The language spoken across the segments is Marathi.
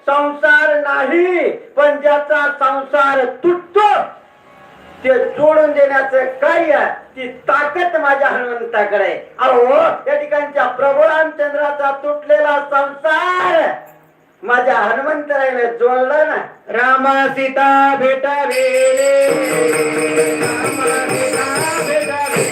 संसार नाही, पण ज्याचा संसार तुटतो ते जोडून देण्याचं कार्य, ती ताकद माझ्या हनुमंताकडे आहे. अहो, या ठिकाणच्या प्रभू रामचंद्राचा तुटलेला संसार माझ्या हनुमंतराने जोडला ना. रामा सीता भेटावे, रामा सीता भेटावे.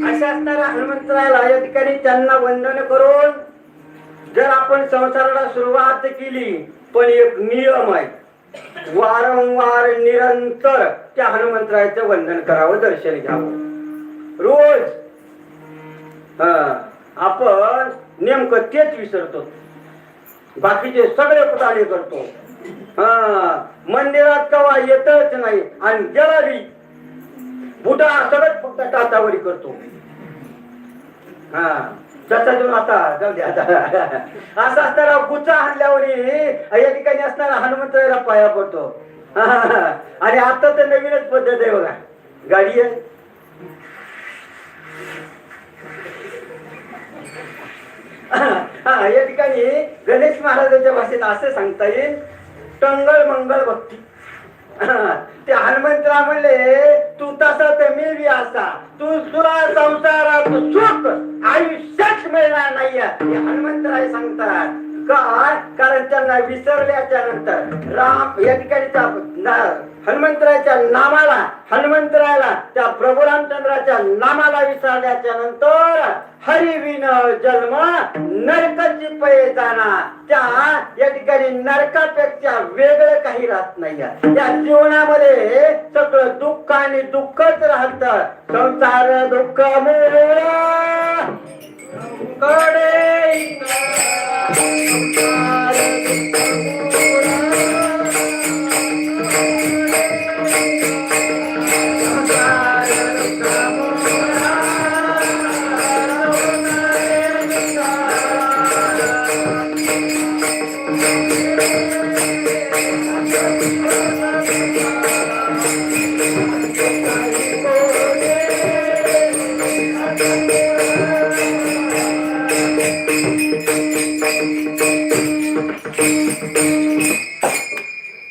अशा असणाऱ्या हनुमंतराला या ठिकाणी त्यांना वंदन करून जर आपण संसाराला सुरुवात केली, पण एक नियम आहे, वारंवार निरंतर त्या हनुमंतराचं वंदन करावं, दर्शन घ्यावं रोज. आपण नेमकं तेच विसरतो, बाकीचे सगळे पुटाळे करतो. मंदिरात कवा येतच नाही आणि गेला बी बुटा सगळं फक्त टाचावरी करतो. त्याचा देऊन आता जाऊ द्या. असा असताना गुचा आणल्यावर या ठिकाणी असणारा हनुमंतराला पाया पडतो. आणि आता तर नवीनच पद्धत आहे बघा, गाडी आहे. या ठिकाणी गणेश महाराजांच्या भाषेत असं सांगता येईल, टंगळ मंगळ भक्ती. ते हनुमंतराव म्हणले, तू तसा तर मी बी असा, तुला संसारात सुख आयुष्यात मिळणार नाही. हनुमंतराय सांगतात का, कारण त्यांना विसरल्याच्या नंतर राम या ठिकाणी हनुमंतराच्या नामाला, हनुमंतरायला त्या प्रभू रामचंद्राच्या नामाला विसरल्याच्या नंतर हरिविन जन्म नरकाची पै जाणार. त्या या ठिकाणी नरकापेक्षा वेगळं काही राहत नाही. या जीवनामध्ये सगळं दुःख आणि दुःखच राहत. संसार दुःख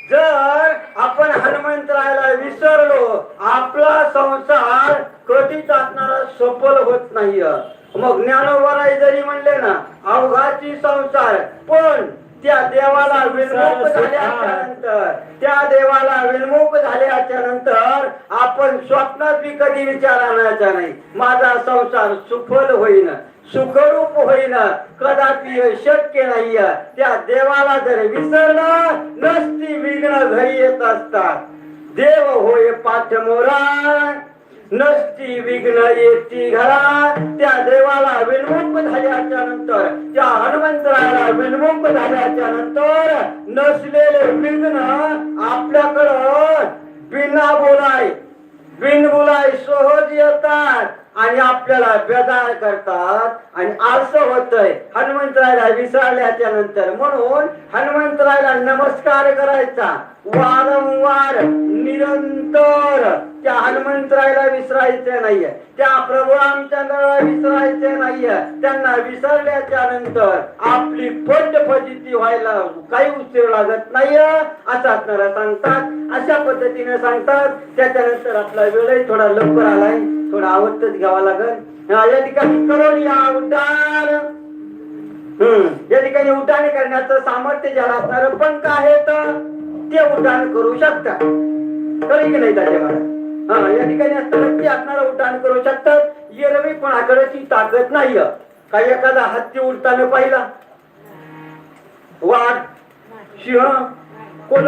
जर आपण हनुमंतरायला विसरलो, आपला संसार कधीच असणारा सफल होत नाही. मग ज्ञानोबराय जरी म्हणले ना, अवघाची संसार, पण त्या देवाला विनमुख झाल्याच्या नंतर, त्या देवाला विनमुख झाल्याच्या नंतर आपण स्वप्नात बी कधी विचार आणायचा नाही, माझा संसार सुफल होईन, सुखरूप होईन, कदापि शक्य नाही. त्या देवाला जर विसरलं, नसती विघ्न घरी येत असतात. देव होय पाठमोरा, नसती विघ्न येती घरा. त्या देवाला विनमुख झाल्याच्या नंतर, त्या हनुमंतराला विनमुख झाल्याच्या नंतर नसलेले विघ्न आपल्याकडं बिनबुलाय सहज येतात आणि आपल्याला बेजार करतात आणि असं होतंय हनुमंतरायला विसरल्याच्या नंतर. म्हणून हनुमंतरायला नमस्कार करायचा वारंवार निरंतर. त्या हनुमंतरायला विसरायचे नाहीये, त्या प्रभू रामचंद्राला विसरायचे नाहीये. त्यांना विसरल्याच्या नंतर आपली फजिती व्हायला काही उशीर लागत नाही असं असणारा सांगतात. अशा पद्धतीने सांगतात. त्याच्यानंतर आपला वेळही थोडा लवकर आलाय, थोडा आवडतच घ्यावा लागेल. या ठिकाणी करून या उड्डाण, या ठिकाणी उड्डाण करण्याचं सामर्थ्य ज्याला असणार पंख आहेत ते उड्डाण करू शकतात. तरी की नाही त्याच्या या ठिकाणी असताना ते असणारा उड्डाण करू शकतात. एरवी कोणाकडे ती ताकद नाही. काही एखादा हत्ती उडताना पाहिला, वाघ, सिंह, कोण